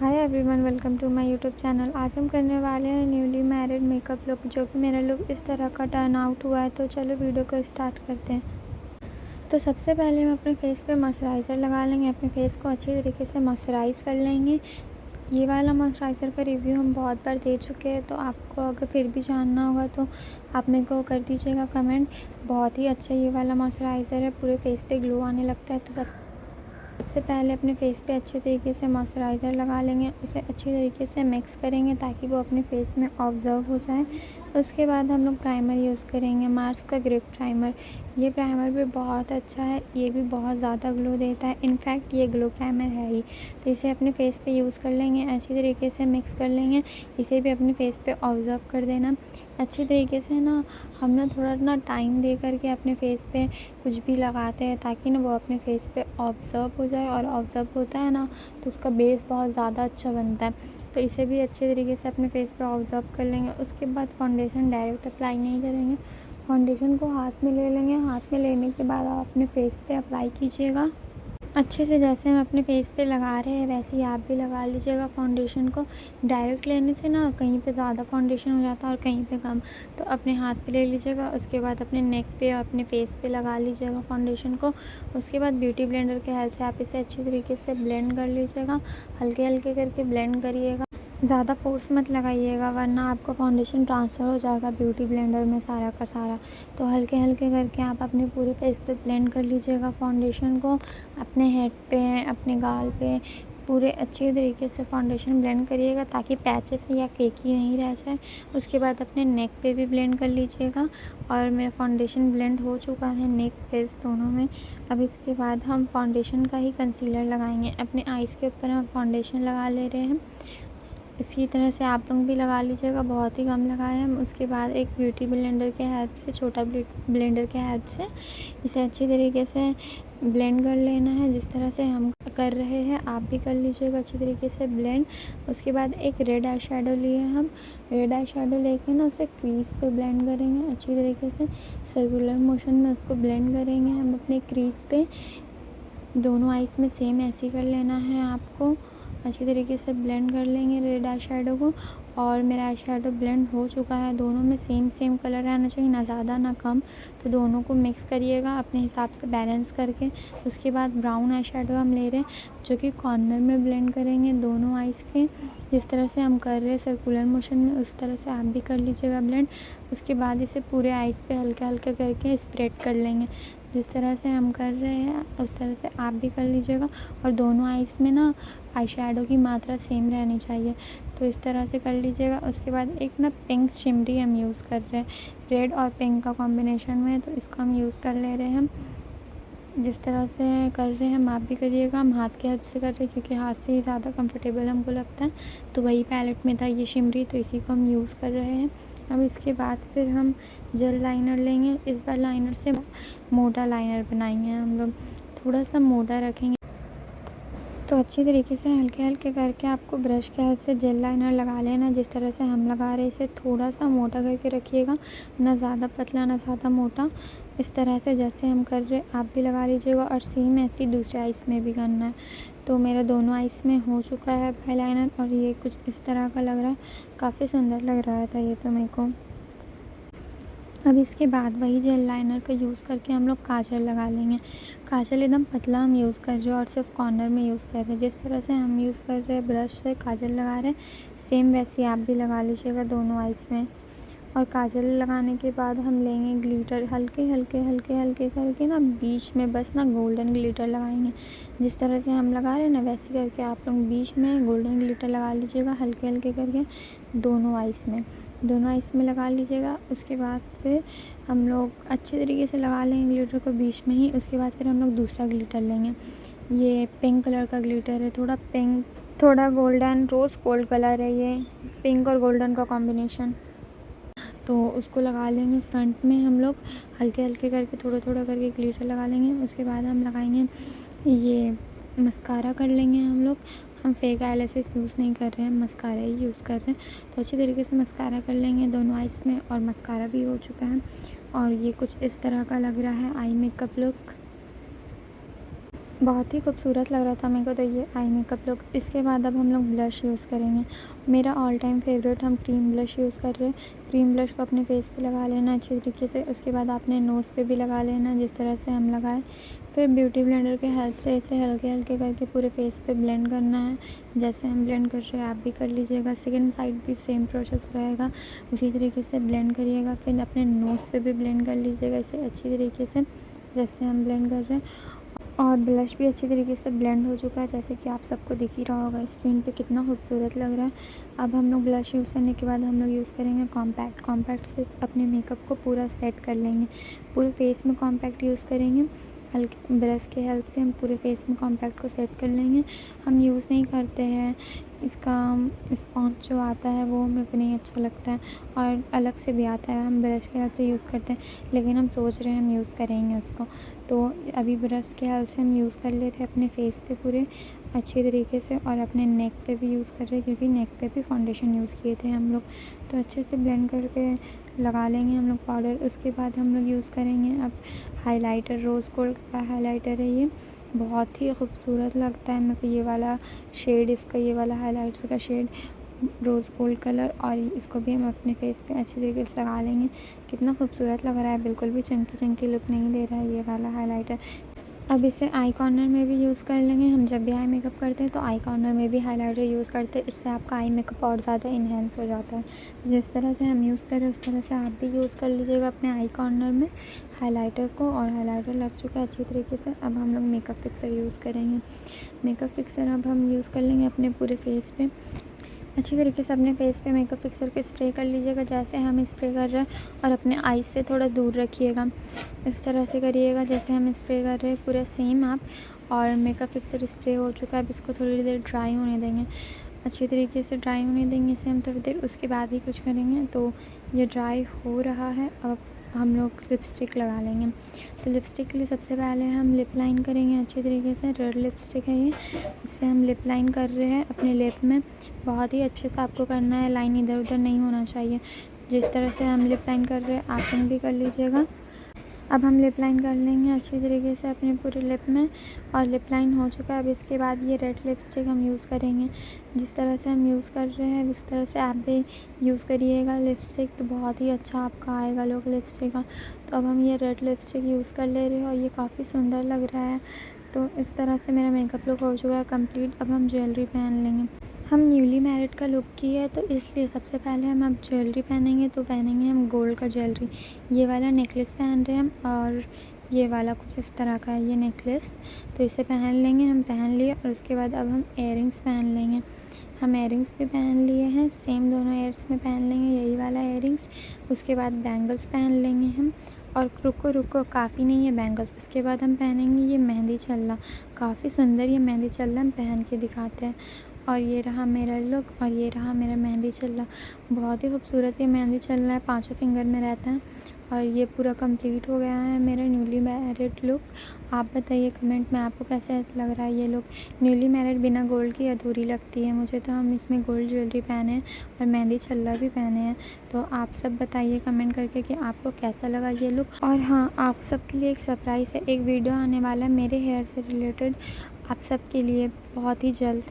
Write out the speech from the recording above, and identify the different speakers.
Speaker 1: Hi everyone, welcome to my YouTube channel. आज हम करने वाले हैं न्यूली मैरिड मेकअप लुक, जो कि मेरा लुक इस तरह का टर्न आउट हुआ है। तो चलो वीडियो को स्टार्ट करते हैं। तो सबसे पहले हम अपने फेस पे मॉइस्चराइज़र लगा लेंगे। अपने फेस को अच्छी तरीके से मॉइस्चराइज़ कर लेंगे। ये वाला मॉइस्चराइज़र का रिव्यू हम बहुत बार दे चुके हैं, तो आपको अगर फिर भी जानना होगा तो आप मेरे को कर दीजिएगा कमेंट। बहुत ही अच्छा ये वाला मॉइस्चराइज़र है, पूरे फेस पे ग्लो आने लगता है। तो सबसे पहले अपने फेस पे अच्छे तरीके से मॉइस्चराइज़र लगा लेंगे, उसे अच्छी तरीके से मिक्स करेंगे ताकि वो अपने फेस में ऑब्ज़र्व हो जाए। उसके बाद हम लोग प्राइमर यूज़ करेंगे, मार्स का ग्रिप प्राइमर। ये प्राइमर भी बहुत अच्छा है, ये भी बहुत ज़्यादा ग्लो देता है। इनफैक्ट ये ग्लो प्राइमर है ही। तो इसे अपने फेस पे यूज़ कर लेंगे, अच्छी तरीके से मिक्स कर लेंगे। इसे भी अपने फेस पे ऑब्ज़र्व कर देना अच्छी तरीके से ना। हम ना थोड़ा ना टाइम दे करके अपने फेस पे कुछ भी लगाते हैं ताकि ना वो अपने फेस पे ऑब्ज़र्व हो जाए, और ऑब्ज़र्व होता है ना तो उसका बेस बहुत ज़्यादा अच्छा बनता है। तो इसे भी अच्छे तरीके से अपने फेस पे ऑब्ज़र्व कर लेंगे। उसके बाद फाउंडेशन डायरेक्ट अप्लाई नहीं करेंगे, फाउंडेशन को हाथ में ले लेंगे। हाथ में लेने के बाद आप अपने फेस पे अप्लाई कीजिएगा अच्छे से। जैसे हम अपने फेस पे लगा रहे हैं वैसे ही आप भी लगा लीजिएगा फाउंडेशन को। डायरेक्ट लेने से ना कहीं पे ज़्यादा फाउंडेशन हो जाता है और कहीं पे कम, तो अपने हाथ पे ले लीजिएगा। उसके बाद अपने नेक पे और अपने फेस पे लगा लीजिएगा फाउंडेशन को। उसके बाद ब्यूटी ब्लेंडर के हेल्प से आप इसे अच्छी तरीके से ब्लेंड कर लीजिएगा। हल्के हल्के करके ब्लेंड करिएगा, ज़्यादा फोर्स मत लगाइएगा वरना आपका फाउंडेशन ट्रांसफ़र हो जाएगा ब्यूटी ब्लेंडर में सारा का सारा। तो हल्के हल्के करके आप अपने पूरे फेस पे ब्लेंड कर लीजिएगा फाउंडेशन को। अपने हेड पे, अपने गाल पे पूरे अच्छे तरीके से फाउंडेशन ब्लेंड करिएगा ताकि पैचेस या केकी नहीं रह जाए। उसके बाद अपने नेक पे भी ब्लेंड कर लीजिएगा। और मेरा फाउंडेशन ब्लेंड हो चुका है नेक फेस दोनों में। अब इसके बाद हम फाउंडेशन का ही कंसीलर लगाएंगे। अपने आइज़ के ऊपर हम फाउंडेशन लगा ले रहे हैं। इसी तरह से आप लोग भी लगा लीजिएगा, बहुत ही कम लगाए हम। उसके बाद एक ब्यूटी ब्लेंडर के हेल्प से, छोटा ब्लेंडर के हेल्प से इसे अच्छी तरीके से ब्लेंड कर लेना है। जिस तरह से हम कर रहे हैं आप भी कर लीजिएगा अच्छी तरीके से ब्लेंड। उसके बाद एक रेड आई शेडो लिए हम। रेड आई शेडो लेके ना उसे क्रीज पे ब्लेंड करेंगे अच्छी तरीके से। सर्कुलर मोशन में उसको ब्लेंड करेंगे हम अपने क्रीज पे। दोनों आइज़ में सेम ऐसे ही कर लेना है आपको। अच्छी तरीके से ब्लेंड कर लेंगे रेड आई शेडो को। और मेरा आई शेडो ब्लेंड हो चुका है, दोनों में सेम कलर रहना चाहिए, ना ज़्यादा ना कम। तो दोनों को मिक्स करिएगा अपने हिसाब से बैलेंस करके। उसके बाद ब्राउन आई शेडो हम ले रहे हैं जो कि कॉर्नर में ब्लेंड करेंगे दोनों आइज़ के। जिस तरह से हम कर रहे हैं सर्कुलर मोशन में, उस तरह से आप भी कर लीजिएगा ब्लेंड। उसके बाद इसे पूरे आइज़ पे हल्का हल्का करके स्प्रेड कर लेंगे। जिस तरह से हम कर रहे हैं उस तरह से आप भी कर लीजिएगा। और दोनों आइज़ में ना आई शेडो की मात्रा सेम रहनी चाहिए, तो इस तरह से कर लीजिएगा। उसके बाद एक ना पिंक शिमरी हम यूज़ कर रहे हैं, रेड और पिंक का कॉम्बिनेशन में, तो इसको हम यूज़ कर ले रहे हैं। जिस तरह से कर रहे हैं हम आप भी करिएगा। हम हाथ के हेल्प से कर रहे हैं क्योंकि हाथ से ही ज़्यादा कंफर्टेबल हमको लगता है। तो वही पैलेट में था ये शिमरी, तो इसी को हम यूज़ कर रहे हैं। अब इसके बाद फिर हम जेल लाइनर लेंगे। इस बार लाइनर से मोटा लाइनर बनाएंगे हम लोग, थोड़ा सा मोटा रखेंगे। तो अच्छी तरीके से हल्के हल्के करके आपको ब्रश के हेल्प से जेल लाइनर लगा लेना। जिस तरह से हम लगा रहे हैं इसे थोड़ा सा मोटा करके रखिएगा, ना ज़्यादा पतला ना ज़्यादा मोटा। इस तरह से जैसे हम कर रहे आप भी लगा लीजिएगा, और सेम ऐसे ही दूसरे आइज़ में भी करना है। तो मेरा दोनों आइज़ में हो चुका है आईलाइनर, और ये कुछ इस तरह का लग रहा है, काफ़ी सुंदर लग रहा था ये तो मेरे को। अब इसके बाद वही जेल लाइनर का यूज़ करके हम लोग काजल लगा लेंगे। काजल एकदम पतला हम यूज़ कर रहे हैं और सिर्फ कॉर्नर में यूज़ कर रहे हैं। जिस तरह से हम यूज़ कर रहे हैं ब्रश से काजल लगा रहे हैं, सेम वैसे आप भी लगा लीजिएगा दोनों आइज़ में। और काजल लगाने के बाद हम लेंगे ग्लिटर, हल्के हल्के हल्के हल्के करके ना बीच में बस ना गोल्डन ग्लिटर लगाएंगे। जिस तरह से हम लगा रहे हैं ना वैसे करके आप लोग बीच में गोल्डन ग्लिटर लगा लीजिएगा हल्के हल्के करके दोनों आइज़ में लगा लीजिएगा। उसके बाद फिर हम लोग अच्छे तरीके से लगा लेंगे ग्लिटर को बीच में ही। उसके बाद फिर हम लोग दूसरा ग्लिटर लेंगे। ये पिंक कलर का ग्लिटर है, थोड़ा पिंक थोड़ा गोल्डन, रोज़ गोल्ड कलर है ये, पिंक और गोल्डन का कॉम्बिनेशन। तो उसको लगा लेंगे फ्रंट में हम लोग, हल्के हल्के करके थोड़ा थोड़ा करके ग्लिटर लगा लेंगे। उसके बाद हम लगाएंगे ये मस्कारा कर लेंगे हम लोग। हम फेक आईलैशेस यूज़ नहीं कर रहे हैं, मस्कारा ही यूज़ कर रहे हैं। तो अच्छी तरीके से मस्कारा कर लेंगे दोनों आइज़ में, और मस्कारा भी हो चुका है। और ये कुछ इस तरह का लग रहा है आई मेकअप लुक। बहुत ही खूबसूरत लग रहा था मेरे को तो ये आई मेकअप लुक। इसके बाद अब हम लोग ब्लश यूज़ करेंगे। मेरा ऑल टाइम फेवरेट हम क्रीम ब्लश यूज़ कर रहे हैं। क्रीम ब्लश को अपने फेस पे लगा लेना अच्छी तरीके से। उसके बाद आपने नोज़ पे भी लगा लेना जिस तरह से हम लगाए। फिर ब्यूटी ब्लेंडर के हेल्प से इसे हल्के हल्के करके पूरे फेस पे ब्लेंड करना है। जैसे हम ब्लेंड कर रहे हैं आप भी कर लीजिएगा। सेकेंड साइड भी सेम प्रोसेस रहेगा, उसी तरीके से ब्लेंड करिएगा। फिर अपने नोज़ पे भी ब्लेंड कर लीजिएगा इसे अच्छी तरीके से जैसे हम ब्लेंड कर रहे हैं। और ब्लश भी अच्छी तरीके से ब्लेंड हो चुका है, जैसे कि आप सबको दिख ही रहा होगा स्क्रीन पे कितना खूबसूरत लग रहा है। अब हम लोग ब्लश यूज़ करने के बाद हम लोग यूज़ करेंगे कॉम्पैक्ट। कॉम्पैक्ट से अपने मेकअप को पूरा सेट कर लेंगे। पूरे फेस में कॉम्पैक्ट यूज़ करेंगे। हल्के ब्रश के हेल्प से हम पूरे फेस में कॉम्पैक्ट को सेट कर लेंगे। हम यूज़ नहीं करते हैं इसका स्पॉन्ज जो आता है वो मेरे को नहीं अच्छा लगता है, और अलग से भी आता है, हम ब्रश के हेल्प से यूज़ करते हैं, लेकिन हम सोच रहे हैं हम यूज़ करेंगे उसको। तो अभी ब्रश के हेल्प से हम यूज़ कर लेते हैं अपने फेस पे पूरे अच्छी तरीके से, और अपने नेक पे भी यूज़ कर रहे हैं क्योंकि नेक पे भी फाउंडेशन यूज़ किए थे हम लोग। तो अच्छे से ब्लेंड करके लगा लेंगे हम लोग पाउडर। उसके बाद हम लोग यूज़ करेंगे अब हाइलाइटर। रोज़ गोल्ड का हाइलाइटर है ये, बहुत ही खूबसूरत लगता है मेरे को ये वाला शेड, इसका ये वाला हाइलाइटर का शेड रोज़ गोल्ड कलर। और इसको भी हम अपने फेस पे अच्छी तरीके से लगा लेंगे। कितना खूबसूरत लग रहा है, बिल्कुल भी चंकी चंकी लुक नहीं दे रहा है ये वाला हाइलाइटर। अब इसे आई कॉर्नर में भी यूज़ कर लेंगे। हम जब भी आई मेकअप करते हैं तो आई कॉर्नर में भी हाइलाइटर यूज़ करते हैं, इससे आपका आई मेकअप और ज़्यादा इन्हेंस हो जाता है। जिस तरह से हम यूज़ करें उस तरह से आप भी यूज़ कर लीजिएगा अपने आई कॉर्नर में हाइलाइटर को। और हाइलाइटर लग चुका है अच्छी तरीके से। अब हम लोग मेकअप फिक्सर यूज़ करेंगे। मेकअप फिक्सर अब हम यूज़ कर लेंगे अपने पूरे फेस पे। अच्छी तरीके से अपने फेस पे मेकअप फिक्सर को स्प्रे कर लीजिएगा जैसे हम स्प्रे कर रहे हैं, और अपने आईज से थोड़ा दूर रखिएगा। इस तरह से करिएगा जैसे हम स्प्रे कर रहे हैं पूरा सेम आप। और मेकअप फिक्सर स्प्रे हो चुका है, अब इसको थोड़ी देर ड्राई होने देंगे। अच्छी तरीके से ड्राई होने देंगे इसे हम थोड़ी देर, उसके बाद ही कुछ करेंगे। तो ये ड्राई हो रहा है, अब हम लोग लिपस्टिक लगा लेंगे। तो लिपस्टिक के लिए सबसे पहले हम लिप लाइन करेंगे अच्छी तरीके से। रेड लिपस्टिक है ये, इससे हम लिप लाइन कर रहे हैं अपने लिप में। बहुत ही अच्छे से आपको करना है, लाइन इधर उधर नहीं होना चाहिए। जिस तरह से हम लिप लाइन कर रहे हैं आप भी कर लीजिएगा। अब हम लिप लाइन कर लेंगे अच्छी तरीके से अपने पूरे लिप में, और लिप लाइन हो चुका है। अब इसके बाद ये रेड लिपस्टिक हम यूज़ करेंगे। जिस तरह से हम यूज़ कर रहे हैं उस तरह से आप भी यूज़ करिएगा लिपस्टिक, तो बहुत ही अच्छा आपका आएगा लुक लिपस्टिक का। तो अब हम ये रेड लिपस्टिक यूज़ कर ले रहे हैं और ये काफ़ी सुंदर लग रहा है। तो इस तरह से मेरा मेकअप लुक हो चुका है कंप्लीट। अब हम ज्वेलरी पहन लेंगे। हम न्यूली मैरिड का लुक की है तो इसलिए सबसे पहले हम अब ज्वेलरी पहनेंगे। तो पहनेंगे हम गोल्ड का ज्वेलरी। ये वाला नेकलेस पहन रहे हैं हम, और ये वाला कुछ इस तरह का है ये नेकलेस। तो इसे पहन लेंगे, हम पहन लिए। और उसके बाद अब हम इयररिंग्स पहन लेंगे। हम इयररिंग्स भी पहन लिए हैं, सेम दोनों ईयर्स में पहन लेंगे यही वाला इयररिंग्स। उसके बाद बैंगल्स पहन लेंगे हम। और रुको रुको, काफ़ी नहीं है बैंगल्स। उसके बाद हम पहनेंगे ये मेहंदी छल्ला। काफ़ी सुंदर ये मेहंदी छल्ला, हम पहन के दिखाते हैं। और ये रहा मेरा लुक, और ये रहा मेरा मेहंदी छल्ला। बहुत ही खूबसूरत ये मेहंदी छल्ला है, 5 फिंगर में रहता है। और ये पूरा कंप्लीट हो गया है मेरा न्यूली मैरिड लुक। आप बताइए कमेंट में आपको कैसा लग रहा है ये लुक। न्यूली मैरिड बिना गोल्ड की अधूरी लगती है मुझे, तो हम इसमें गोल्ड ज्वेलरी पहने हैं और मेहंदी छल्ला भी पहने हैं। तो आप सब बताइए कमेंट करके कि आपको कैसा लगा ये लुक। और हाँ, आप सबके लिए एक सरप्राइज़ है, एक वीडियो आने वाला है मेरे हेयर से रिलेटेड आप सबके लिए बहुत ही जल्द।